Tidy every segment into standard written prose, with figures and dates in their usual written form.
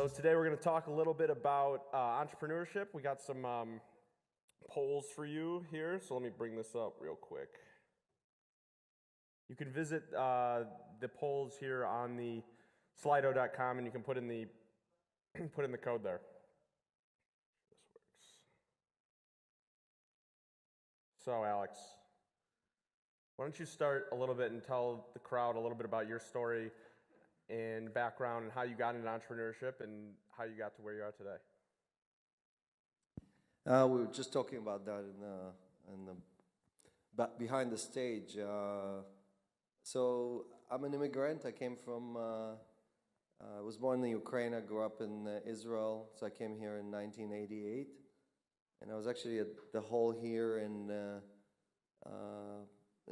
So today we're going to talk a little bit about entrepreneurship. We got some polls for you here, so let me bring this up real quick. You can visit the polls here on the Slido.com, and you can put in the code there. This works. So Alex, why don't you start a little bit and tell the crowd a little bit about your story and background and how you got into entrepreneurship and how you got to where you are today. We were just talking about that behind the stage. So I'm an immigrant. I came from, I was born in Ukraine. I grew up in Israel. So I came here in 1988. And I was actually at the hall here in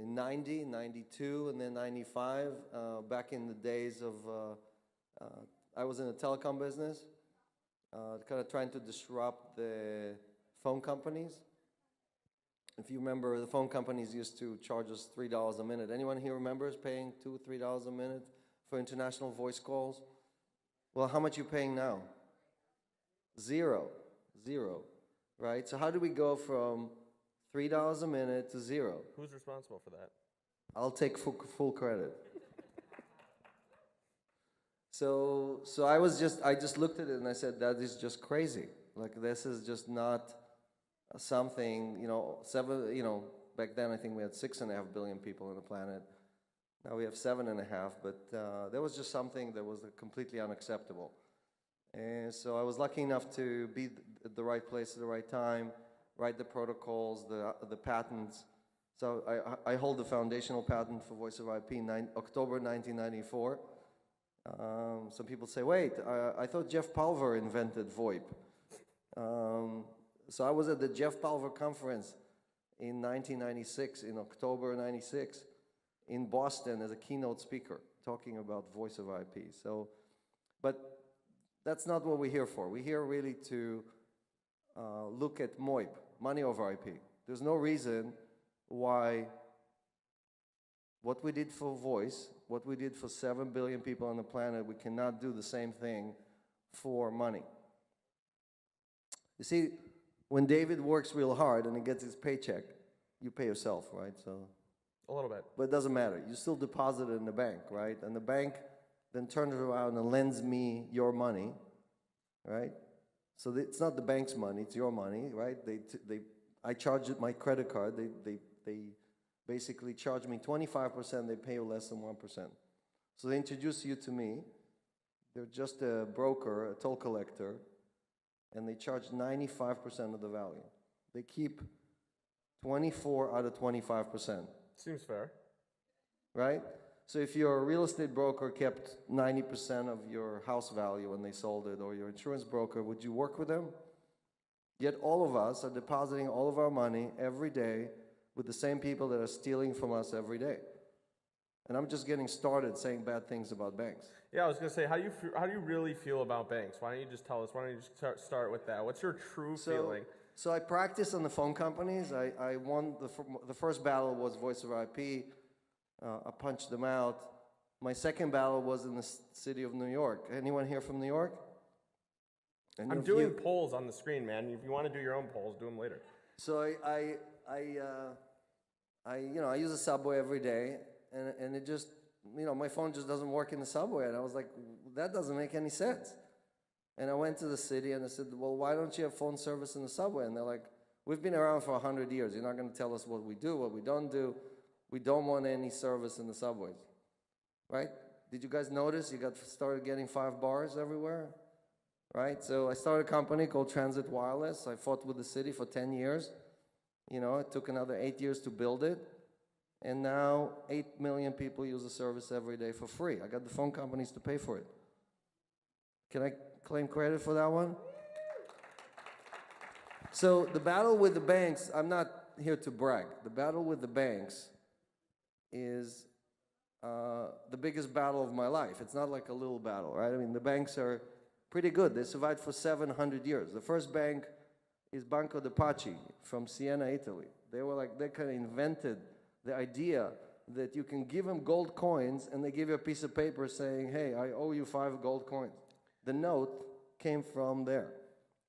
90, 92, and then 95. Back in the days of, I was in the telecom business, kind of trying to disrupt the phone companies. If you remember, the phone companies used to charge us $3 a minute. Anyone here remembers paying $2, $3 a minute for international voice calls? Well, how much are you paying now? Zero, right? So how do we go from $3 a minute to zero? Who's responsible for that? I'll take full credit. So I just looked at it and I said, that is just crazy. Like, this is just not something, back then I think we had 6.5 billion people on the planet. Now we have 7.5, but there was just something that was completely unacceptable. And so I was lucky enough to be at the right place at the right time, write the protocols, the patents. So I hold the foundational patent for voice over IP October 1994. Some people say, wait, I thought Jeff Palver invented VoIP. So I was at the Jeff Palver conference in 1996, in October 96, in Boston as a keynote speaker, talking about voice over IP. But that's not what we're here for. We're here really to look at MOIP, money over IP. There's no reason why what we did for voice, what we did for 7 billion people on the planet, we cannot do the same thing for money. You see, when David works real hard and he gets his paycheck, you pay yourself, right? So a little bit. But it doesn't matter. You still deposit it in the bank, right? And the bank then turns around and lends me your money, right? So it's not the bank's money, it's your money, right? I charge it my credit card. They basically charge me 25%, they pay you less than 1%. So they introduce you to me. They're just a broker, a toll collector, and they charge 95% of the value. They keep 24 out of 25%. Seems fair. Right? So if your real estate broker kept 90% of your house value when they sold it, or your insurance broker, would you work with them? Yet all of us are depositing all of our money every day with the same people that are stealing from us every day. And I'm just getting started saying bad things about banks. Yeah, I was going to say, how do you really feel about banks? Why don't you just tell us? Why don't you just start with that? What's your true feeling? So I practiced on the phone companies. I won the first battle was voice over IP. I punched them out. My second battle was in the city of New York. Anyone here from New York? I'm doing polls on the screen, man. If you want to do your own polls, do them later. So I use the subway every day, and it just, my phone just doesn't work in the subway. And I was like, that doesn't make any sense. And I went to the city and I said, well, why don't you have phone service in the subway? And they're like, we've been around for 100 years. You're not going to tell us what we do, what we don't do. We don't want any service in the subways, right? Did you guys notice you started getting 5 bars everywhere, right? So I started a company called Transit Wireless. I fought with the city for 10 years. It took another 8 years to build it. And now 8 million people use the service every day for free. I got the phone companies to pay for it. Can I claim credit for that one? So the battle with the banks, I'm not here to brag. The battle with the banks is the biggest battle of my life. It's not like a little battle, right? I mean, the banks are pretty good. They survived for 700 years. The first bank is Banco de Paci from Siena, Italy. They kind of invented the idea that you can give them gold coins and they give you a piece of paper saying, hey, I owe you 5 gold coins. The note came from there.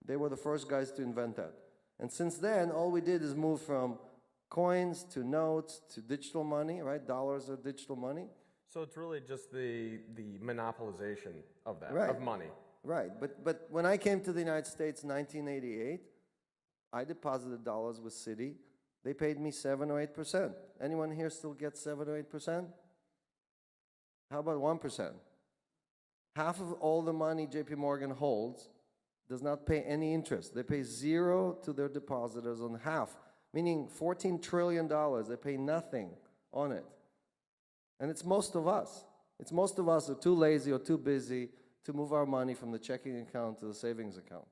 They were the first guys to invent that. And since then, all we did is move from coins to notes to digital money, right? Dollars are digital money. So it's really just the monopolization of that, Right. of money. Right, but when I came to the United States in 1988, I deposited dollars with Citi. They paid me 7 or 8%. Anyone here still gets 7 or 8%? How about 1%? Half of all the money JP Morgan holds does not pay any interest. They pay 0 to their depositors on half, meaning $14 trillion. They pay nothing on it. And it's most of us. It's most of us who are too lazy or too busy to move our money from the checking account to the savings account.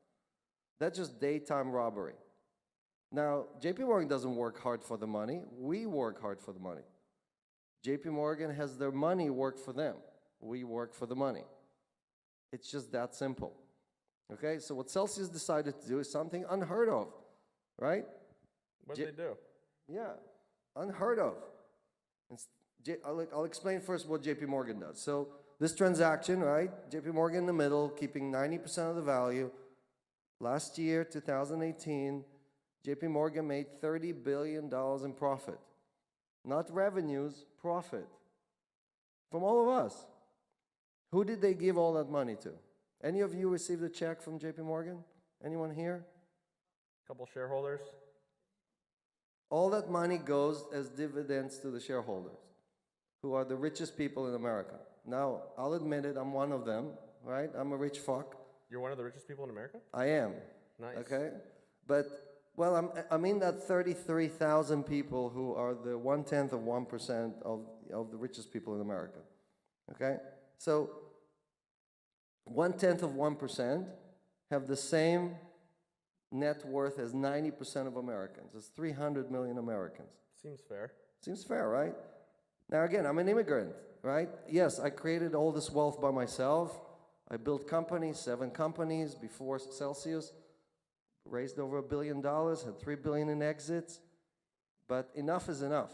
That's just daytime robbery. Now, JP Morgan doesn't work hard for the money. We work hard for the money. JP Morgan has their money work for them. We work for the money. It's just that simple. Okay, so what Celsius decided to do is something unheard of, right? What did they do? Yeah, unheard of. I'll explain first what JP Morgan does. So this transaction, right, JP Morgan in the middle, keeping 90% of the value. Last year, 2018, JP Morgan made $30 billion in profit. Not revenues, profit. From all of us. Who did they give all that money to? Any of you received a check from JP Morgan? Anyone here? Couple shareholders? All that money goes as dividends to the shareholders, who are the richest people in America. Now, I'll admit it, I'm one of them, right? I'm a rich fuck. You're one of the richest people in America? I am. Nice. Okay? But, well, I'm in that 33,000 people who are the 1/10 of 1% of the richest people in America. Okay? So, 1/10 of 1% have the same net worth as 90% of Americans. It's 300 million Americans. Seems fair. Seems fair, right? Now, again, I'm an immigrant, right? Yes, I created all this wealth by myself. I built companies, 7 companies before Celsius, raised over $1 billion, had $3 billion in exits, but enough is enough.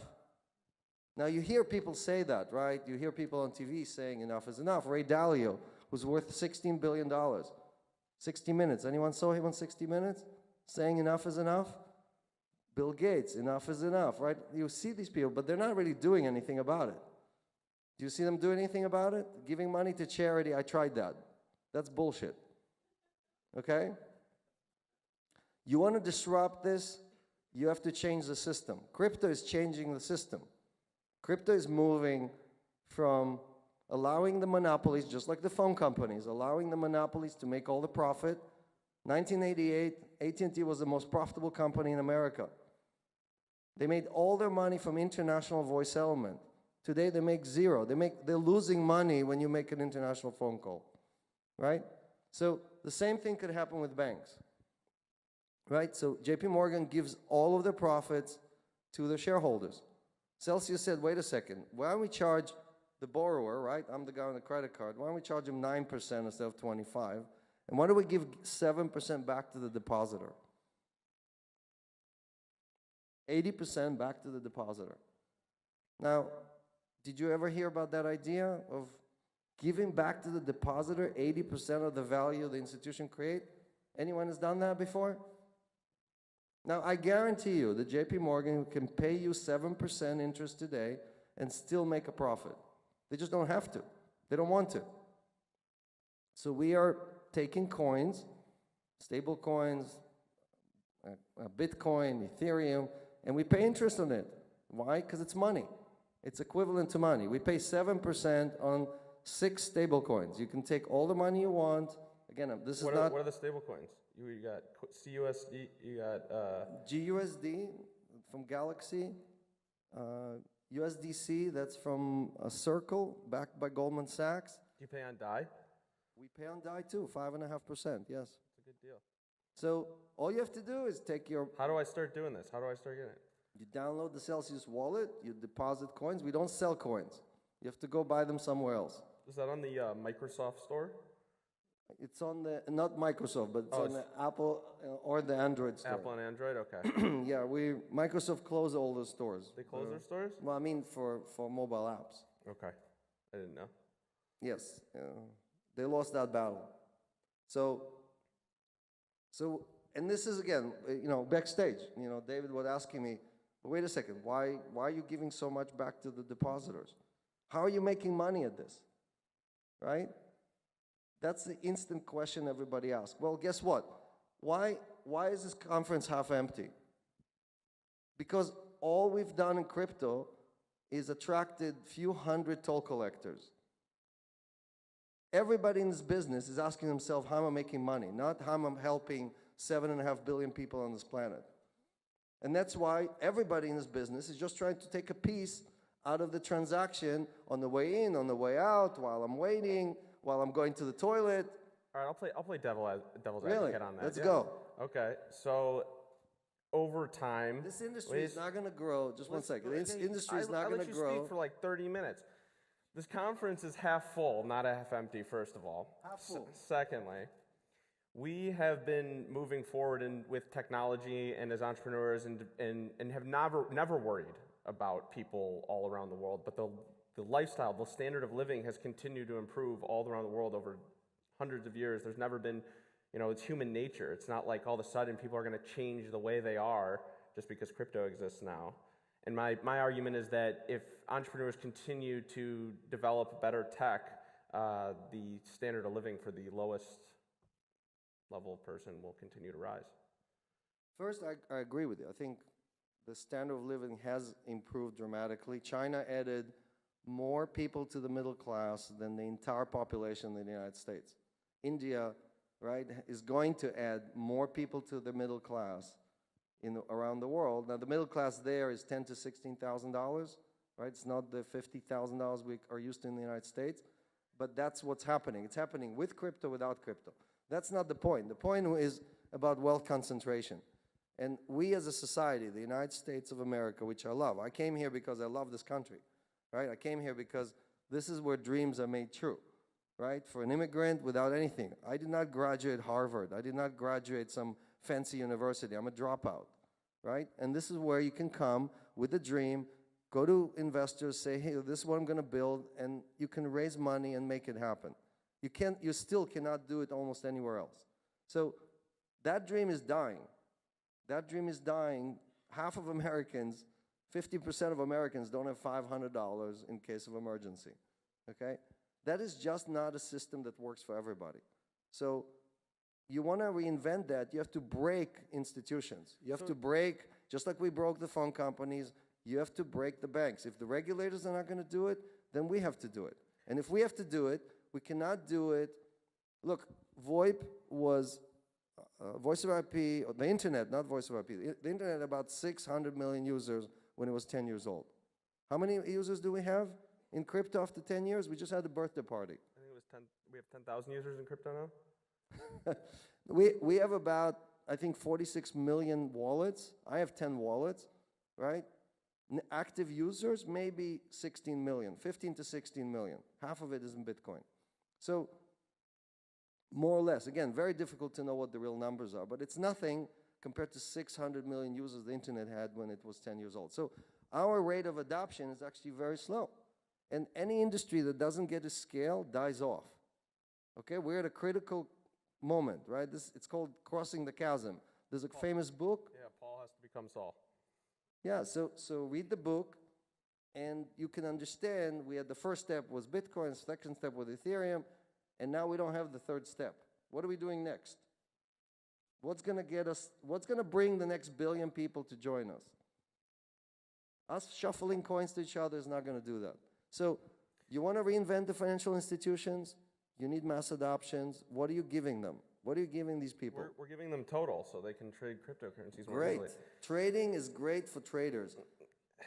Now, you hear people say that, right? You hear people on TV saying enough is enough. Ray Dalio, who's worth $16 billion. 60 Minutes. Anyone saw him on 60 Minutes? Saying enough is enough? Bill Gates, enough is enough, right? You see these people, but they're not really doing anything about it. Do you see them do anything about it? Giving money to charity, I tried that. That's bullshit. Okay? You want to disrupt this, you have to change the system. Crypto is changing the system. Crypto is moving from allowing the monopolies, just like the phone companies, allowing the monopolies to make all the profit. 1988, AT&T was the most profitable company in America. They made all their money from international voice settlement. Today they make 0. They're losing money when you make an international phone call, right? So the same thing could happen with banks, right? So JP Morgan gives all of their profits to their shareholders. Celsius said, wait a second, why don't we charge the borrower, right? I'm the guy on the credit card. Why don't we charge him 9% instead of 25%? And why don't we give 7% back to the depositor? 80% back to the depositor. Now, did you ever hear about that idea of giving back to the depositor 80% of the value the institution create? Anyone has done that before? Now, I guarantee you that JP Morgan can pay you 7% interest today and still make a profit. They just don't have to. They don't want to. So we are taking coins, stable coins, Bitcoin, Ethereum, and we pay interest on it. Why? Because it's money. It's equivalent to money. We pay 7% on 6 stable coins. You can take all the money you want. Again, this is not... What are the stable coins? You got CUSD, you got... GUSD from Galaxy, USDC, that's from a Circle, backed by Goldman Sachs. Do you pay on DAI? We pay on DAI too, 5.5%, yes. It's a good deal. So all you have to do is take your... How do I start doing this? How do I start getting it? You download the Celsius wallet, you deposit coins. We don't sell coins. You have to go buy them somewhere else. Is that on the Microsoft store? It's on the, not Microsoft, but it's on the Apple or the Android store. Apple and Android, okay. Yeah, Microsoft closed all the stores. They close their stores? Well, I mean for mobile apps. Okay, I didn't know. Yes, they lost that battle. So, and this is again, backstage. David was asking me, wait a second, why are you giving so much back to the depositors? How are you making money at this, right? That's the instant question everybody asks. Well, guess what? Why is this conference half empty? Because all we've done in crypto is attracted few hundred toll collectors. Everybody in this business is asking themselves, how am I making money? Not how am I helping 7.5 billion people on this planet. And that's why everybody in this business is just trying to take a piece out of the transaction on the way in, on the way out, while I'm waiting, while I'm going to the toilet. All right, I'll play devil's Really? advocate on that. Let's go. Okay, so over time, this industry is not going to grow. Just one second. This industry is not going to grow. I'll let you speak for like 30 minutes. This conference is half full, not half empty, first of all. Half full. Secondly, we have been moving forward with technology and as entrepreneurs and have never worried about people all around the world. But the lifestyle, the standard of living has continued to improve all around the world over hundreds of years. There's never been, it's human nature. It's not like all of a sudden people are going to change the way they are just because crypto exists now. And my argument is that if entrepreneurs continue to develop better tech, the standard of living for the lowest level person will continue to rise. First, I agree with you. I think the standard of living has improved dramatically. China added more people to the middle class than the entire population in the United States. India, right, is going to add more people to the middle class around the world. Now, the middle class there is $10,000 to $16,000, right? It's not the $50,000 we are used to in the United States, but that's what's happening. It's happening with crypto, without crypto. That's not the point. The point is about wealth concentration. And we as a society, the United States of America, which I love, I came here because I love this country, right? I came here because this is where dreams are made true, right? For an immigrant without anything. I did not graduate Harvard. I did not graduate some fancy university. I'm a dropout, right? And this is where you can come with a dream, go to investors, say, hey, this is what I'm going to build, and you can raise money and make it happen. You still cannot do it almost anywhere else. So that dream is dying. That dream is dying. Half of Americans, 50% of Americans don't have $500 in case of emergency, okay? That is just not a system that works for everybody. So you want to reinvent that, you have to break institutions. You have to break, just like we broke the phone companies, you have to break the banks. If the regulators are not going to do it, then we have to do it. And if we have to do it, we cannot do it. Look, VoIP was voice over IP, the internet, not voice over IP. The internet had about 600 million users when it was 10 years old. How many users do we have in crypto after 10 years? We just had a birthday party. I think it was 10. We have 10,000 users in crypto now. we have about, I think, 46 million wallets. I have 10 wallets, right? Active users, maybe 16 million, 15 to 16 million. Half of it is in Bitcoin. So more or less, again, very difficult to know what the real numbers are, but it's nothing compared to 600 million users the internet had when it was 10 years old. So our rate of adoption is actually very slow. And any industry that doesn't get a scale dies off. Okay, we're at a critical moment, right? It's called Crossing the Chasm. There's a famous book. Yeah, Paul has to become Saul. Yeah, so read the book, and you can understand we had the first step was Bitcoin, second step was Ethereum, and now we don't have the third step. What are we doing next? What's going to bring the next billion people to join us? Us shuffling coins to each other is not going to do that. So you want to reinvent the financial institutions, you need mass adoptions. What are you giving them? What are you giving these people? We're giving them Total so they can trade cryptocurrencies more Great. easily. Trading is great for traders.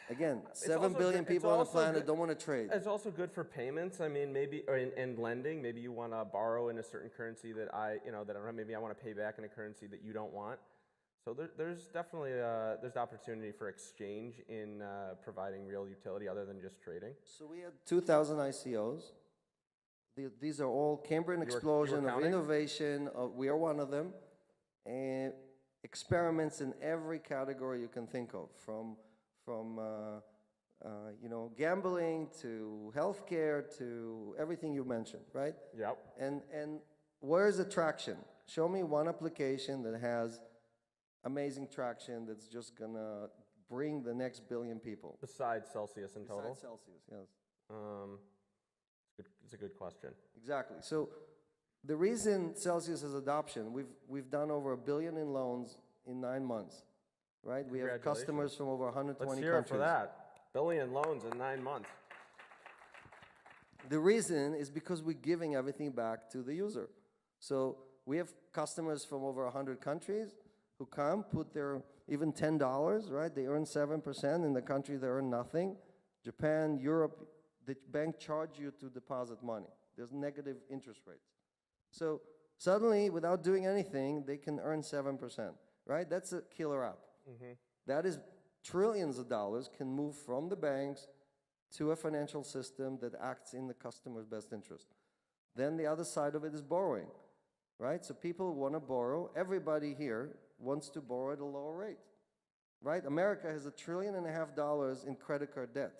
Again, 7 billion good, people on the planet don't want to trade. It's also good for payments. I mean, maybe and lending. Maybe you want to borrow in a certain currency that I don't have. Maybe I want to pay back in a currency that you don't want. So there's definitely there's opportunity for exchange in providing real utility other than just trading. So we had 2,000 ICOs. These are all Cambrian explosion of innovation. We are one of them. And experiments in every category you can think of, from gambling to healthcare to everything you mentioned, right? Yep. And where's the traction? Show me one application that has amazing traction that's just gonna bring the next billion people. Besides Celsius and Total? Besides Celsius, yes. It's a good question. Exactly. So the reason Celsius has adoption, we've done over $1 billion in loans in 9 months, right? We have customers from over 120 Let's hear countries. it for that. Billion loans in 9 months. The reason is because we're giving everything back to the user. So we have customers from over 100 countries who come, put their even $10, right? They earn 7%. In the country, they earn nothing. Japan, Europe, the bank charge you to deposit money. There's negative interest rates. So suddenly, without doing anything, they can earn 7%, right? That's a killer app. That is trillions of dollars can move from the banks to a financial system that acts in the customer's best interest. Then the other side of it is borrowing, right? So people want to borrow. Everybody here wants to borrow at a lower rate, right? America has $1.5 trillion in credit card debt.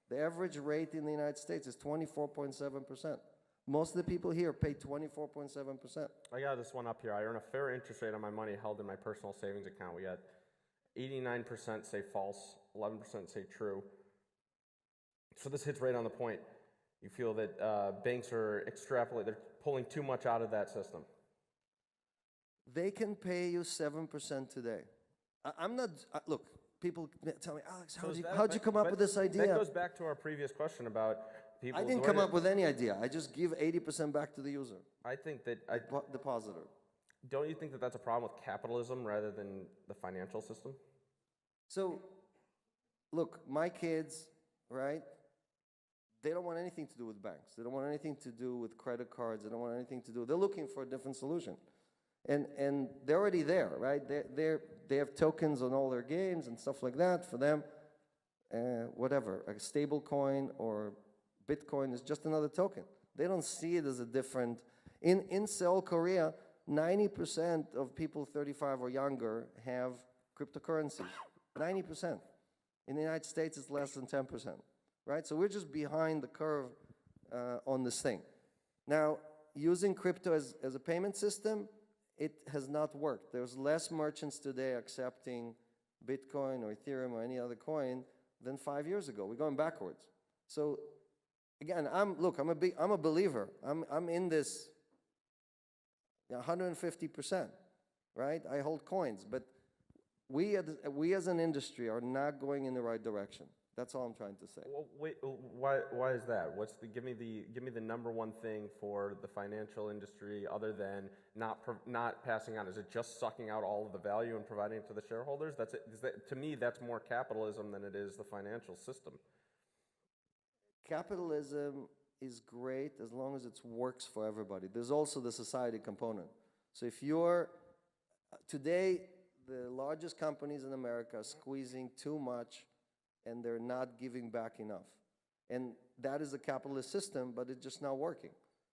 The average rate in the United States is 24.7%. Most of the people here pay 24.7%. I got this one up here. I earn a fair interest rate on my money held in my personal savings account. We got 89% say false, 11% say true. So this hits right on the point. You feel that banks are they're pulling too much out of that system. They can pay you 7% today. I'm not, look, people tell me, Alex, how'd you come up with this idea? That goes back to our previous question about people. I didn't come up with any idea. I just give 80% back to the user. I think that Depositor. Don't you think that that's a problem with capitalism rather than the financial system? So, look, my kids, right? They don't want anything to do with banks. They don't want anything to do with credit cards. They don't want anything to do. They're looking for a different solution, and they're already there, right? They have tokens on all their games and stuff like that. For them, whatever, a stable coin or Bitcoin is just another token. They don't see it as a different. In Seoul, Korea, 90% of people 35 or younger have cryptocurrencies. 90%. In the United States, it's less than 10%. Right? So we're just behind the curve on this thing. Now, using crypto as a payment system, it has not worked. There's less merchants today accepting Bitcoin or Ethereum or any other coin than 5 years ago. We're going backwards. So again, I'm a believer. I'm in this 150%, right? I hold coins, but we as an industry are not going in the right direction. That's all I'm trying to say. Well, wait, why is that? Give me the number one thing for the financial industry other than not passing on? Is it just sucking out all of the value and providing it to the shareholders? To me, that's more capitalism than it is the financial system. Capitalism is great as long as it works for everybody. There's also the society component. So if you're today, the largest companies in America are squeezing too much and they're not giving back enough. And that is a capitalist system, but it's just not working.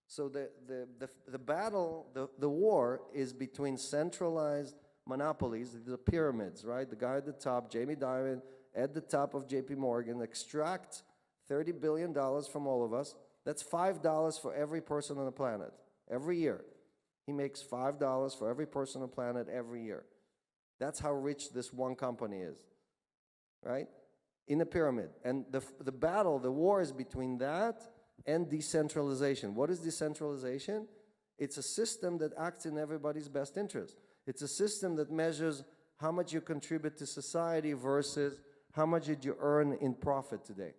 So the battle, the war is between centralized monopolies, the pyramids, right? The guy at the top, Jamie Dimon, at the top of JP Morgan, extract $30 billion from all of us. That's $5 for every person on the planet, every year. He makes $5 for every person on the planet every year. That's how rich this one company is, right? In a pyramid. And the battle, the war is between that and decentralization. What is decentralization? It's a system that acts in everybody's best interest. It's a system that measures how much you contribute to society versus how much did you earn in profit today.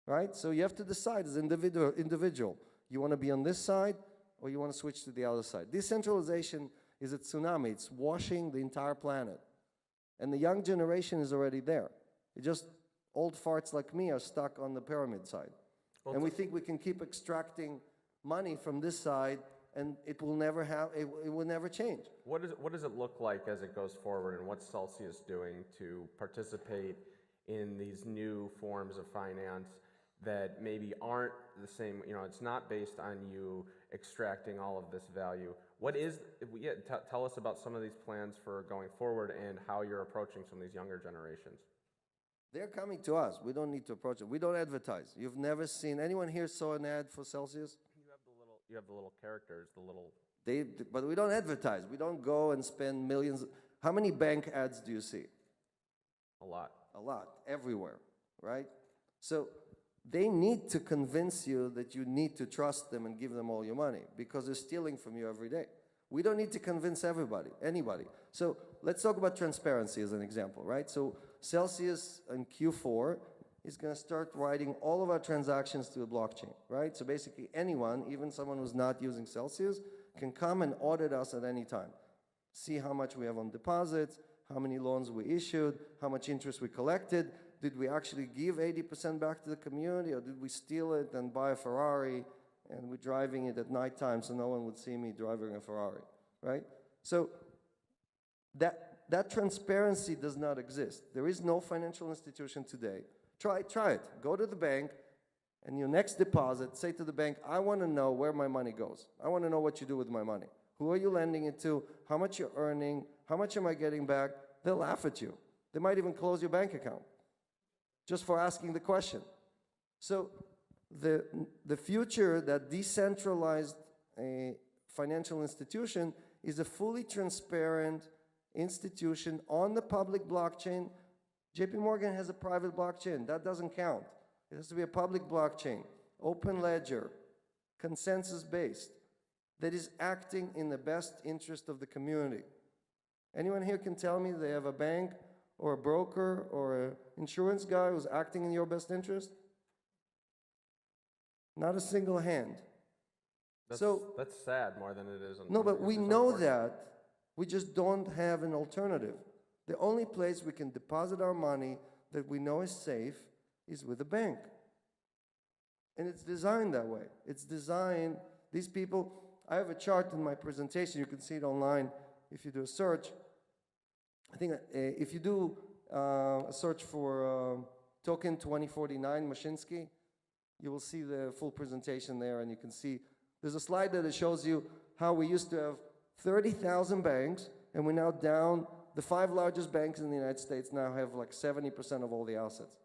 Right? So you have to decide as an individual. You want to be on this side or you want to switch to the other side. Decentralization is a tsunami. It's washing the entire planet. And the young generation is already there. It just old farts like me are stuck on the pyramid side. Well, and we think we can keep extracting money from this side and it will never change. What does it look like as it goes forward, and what's Celsius doing to participate in these new forms of finance that maybe aren't the same, it's not based on you extracting all of this value? Tell us about some of these plans for going forward and how you're approaching some of these younger generations. They're coming to us. We don't need to approach them. We don't advertise. You've never seen, anyone here saw an ad for Celsius? you have the little characters, the little. But we don't advertise. We don't go and spend millions. How many bank ads do you see? A lot. A lot, everywhere, right? So they need to convince you that you need to trust them and give them all your money because they're stealing from you every day. We don't need to convince anybody. So let's talk about transparency as an example, right? So Celsius in Q4 is going to start writing all of our transactions to a blockchain, right? So basically anyone, even someone who's not using Celsius, can come and audit us at any time. See how much we have on deposits, how many loans we issued, how much interest we collected. Did we actually give 80% back to the community, or did we steal it and buy a Ferrari and we're driving it at nighttime so no one would see me driving a Ferrari, right? So that transparency does not exist. There is no financial institution today. Try it. Go to the bank, and your next deposit, say to the bank, I want to know where my money goes. I want to know what you do with my money. Who are you lending it to? How much you're earning? How much am I getting back? They'll laugh at you. They might even close your bank account just for asking the question. So the future, that decentralized financial institution, is a fully transparent institution on the public blockchain. JP Morgan has a private blockchain. That doesn't count. It has to be a public blockchain, open ledger, consensus-based, that is acting in the best interest of the community. Anyone here can tell me they have a bank or a broker or an insurance guy who's acting in your best interest? Not a single hand. That's sad more than it is. No, but we know that. We just don't have an alternative. The only place we can deposit our money that we know is safe is with a bank. And it's designed that way. It's designed, these people, I have a chart in my presentation. You can see it online if you do a search. I think if you do a search for token 2049 Mashinsky, you will see the full presentation there, and you can see there's a slide that shows you how we used to have 30,000 banks, and we're now down. The 5 largest banks in the United States now have like 70% of all the assets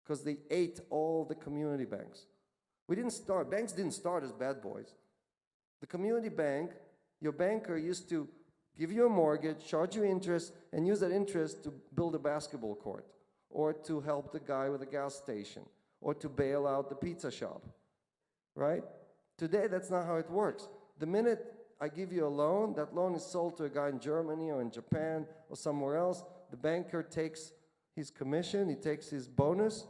because they ate all the community banks. Banks didn't start as bad boys. The community bank, your banker used to give you a mortgage, charge you interest, and use that interest to build a basketball court, or to help the guy with a gas station, or to bail out the pizza shop, right? Today, that's not how it works. The minute I give you a loan, that loan is sold to a guy in Germany or in Japan or somewhere else. The banker takes his commission, he takes his bonus,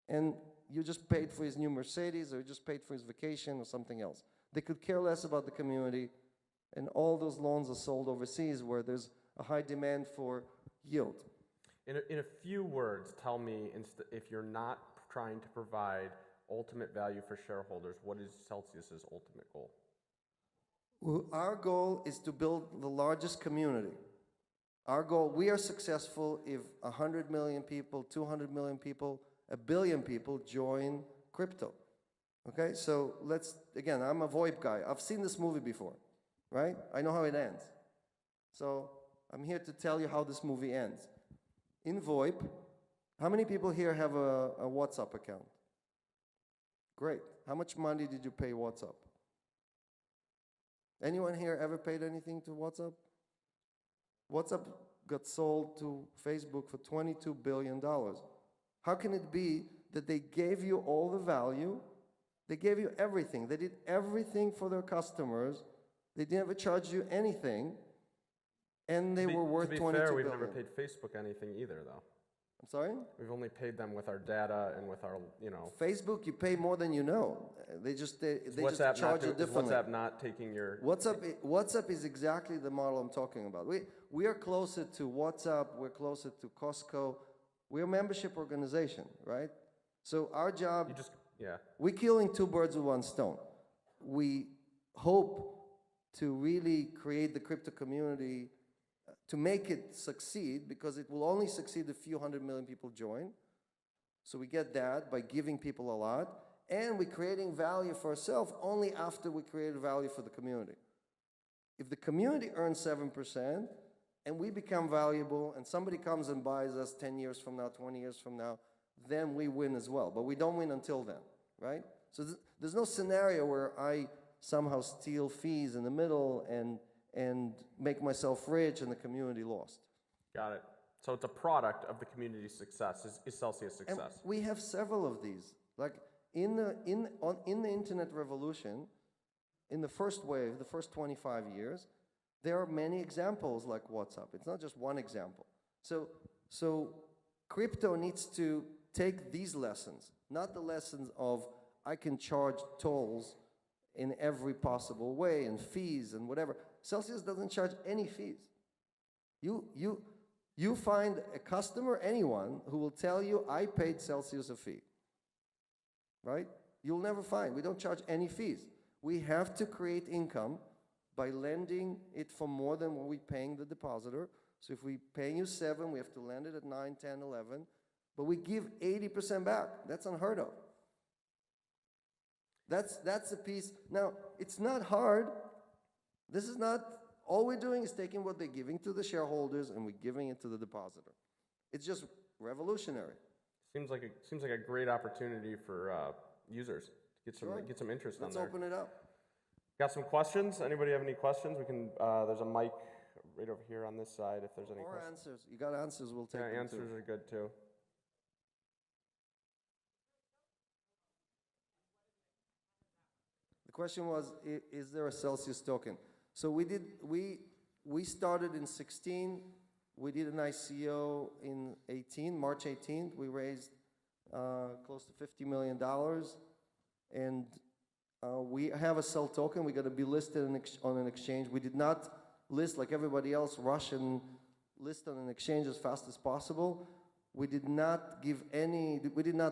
and you just paid for his new Mercedes, or you just paid for his vacation or something else. They could care less about the community, and all those loans are sold overseas where there's a high demand for yield. In a few words, tell me, if you're not trying to provide ultimate value for shareholders, what is Celsius's ultimate goal? Well, our goal is to build the largest community. Our goal, we are successful if 100 million people, 200 million people, 1 billion people join crypto. Okay, so again, I'm a VoIP guy. I've seen this movie before, right? I know how it ends. So I'm here to tell you how this movie ends. In VoIP, how many people here have a WhatsApp account? Great. How much money did you pay WhatsApp? Anyone here ever paid anything to WhatsApp? WhatsApp got sold to Facebook for $22 billion. How can it be that they gave you all the value? They gave you everything. They did everything for their customers. They never charged you anything, and they were worth $22 billion. To be fair, we've never paid Facebook anything either, though. I'm sorry? We've only paid them with our data and with our, Facebook, you pay more than you know. They just charge you differently. Is WhatsApp not taking your... WhatsApp is exactly the model I'm talking about. We are closer to WhatsApp. We're closer to Costco. We're a membership organization, right? So our job... We're killing 2 birds with 1 stone. We hope to really create the crypto community to make it succeed, because it will only succeed if a few 100 million people join. So we get that by giving people a lot, and we're creating value for ourselves only after we create value for the community. If the community earns 7% and we become valuable and somebody comes and buys us 10 years from now, 20 years from now, then we win as well. But we don't win until then, right? So there's no scenario where I somehow steal fees in the middle and make myself rich and the community lost. Got it. So it's a product of the community's success, is Celsius And success. we have several of these. Like in the internet revolution, in the first wave, the first 25 years, there are many examples like WhatsApp. It's not just one example. So crypto needs to take these lessons, not the lessons of I can charge tolls in every possible way and fees and whatever. Celsius doesn't charge any fees. You find a customer, anyone, who will tell you, I paid Celsius a fee, right? You'll never find. We don't charge any fees. We have to create income by lending it for more than what we're paying the depositor. So if we're paying you 7, we have to lend it at 9, 10, 11. But we give 80% back. That's unheard of. That's a piece. Now, it's not hard. This is not, all we're doing is taking what they're giving to the shareholders and we're giving it to the depositor. It's just revolutionary. Seems like a great opportunity for users to get some interest on there. Let's open it up. Got some questions? Anybody have any questions? We can. There's a mic right over here on this side. If there's any Or questions. answers. You got answers, we'll take them Answers too. are good too. The question was, is there a Celsius token? So we started in 16. We did an ICO in 18, March 18th. We raised close to $50 million. And we have a Cell token. We're going to be listed on an exchange. We did not list like everybody else, rush and list on an exchange as fast as possible. We did not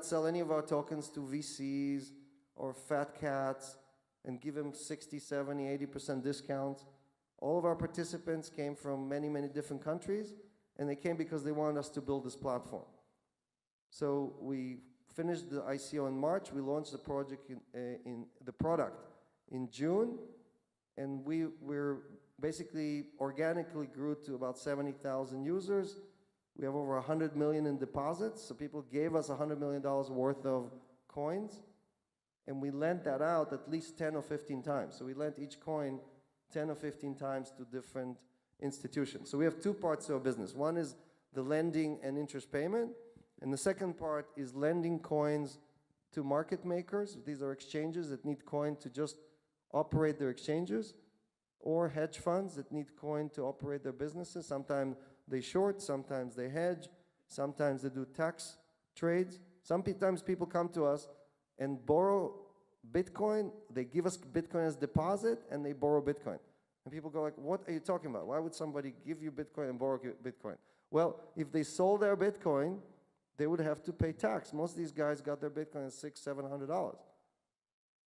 sell any of our tokens to VCs or fat cats and give them 60, 70, 80% discounts. All of our participants came from many, many different countries, and they came because they wanted us to build this platform. So we finished the ICO in March. We launched the project in the product in June, and we're basically organically grew to about 70,000 users. We have over 100 million in deposits, so people gave us $100 million worth of coins, and we lent that out at least 10 or 15 times. So we lent each coin 10 or 15 times to different institutions. So we have two parts to our business. One is the lending and interest payment, and the second part is lending coins to market makers. These are exchanges that need coin to just operate their exchanges, or hedge funds that need coin to operate their businesses. Sometimes they short, sometimes they hedge, sometimes they do tax trades. Sometimes people come to us and borrow Bitcoin. They give us Bitcoin as deposit and they borrow Bitcoin. And people go like, what are you talking about? Why would somebody give you Bitcoin and borrow Bitcoin? Well, if they sold their Bitcoin, they would have to pay tax. Most of these guys got their Bitcoin at $600, $700.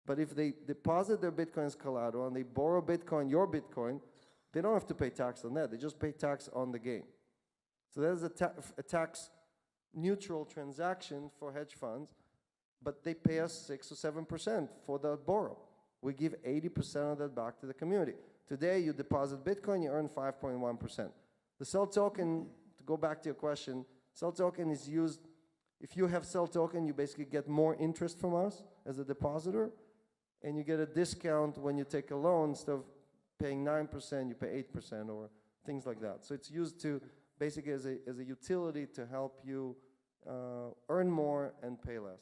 But if they deposit their Bitcoin as collateral and they borrow Bitcoin, your Bitcoin, they don't have to pay tax on that. They just pay tax on the gain. So there's a tax neutral transaction for hedge funds, but they pay us 6 or 7% for the borrow. We give 80% of that back to the community. Today, you deposit Bitcoin, you earn 5.1%. The Cell token, to go back to your question, Cell token is used, if you have Cell token, you basically get more interest from us as a depositor, and you get a discount when you take a loan. Instead of paying 9%, you pay 8% or things like that. So it's used to basically as a utility to help you earn more and pay less.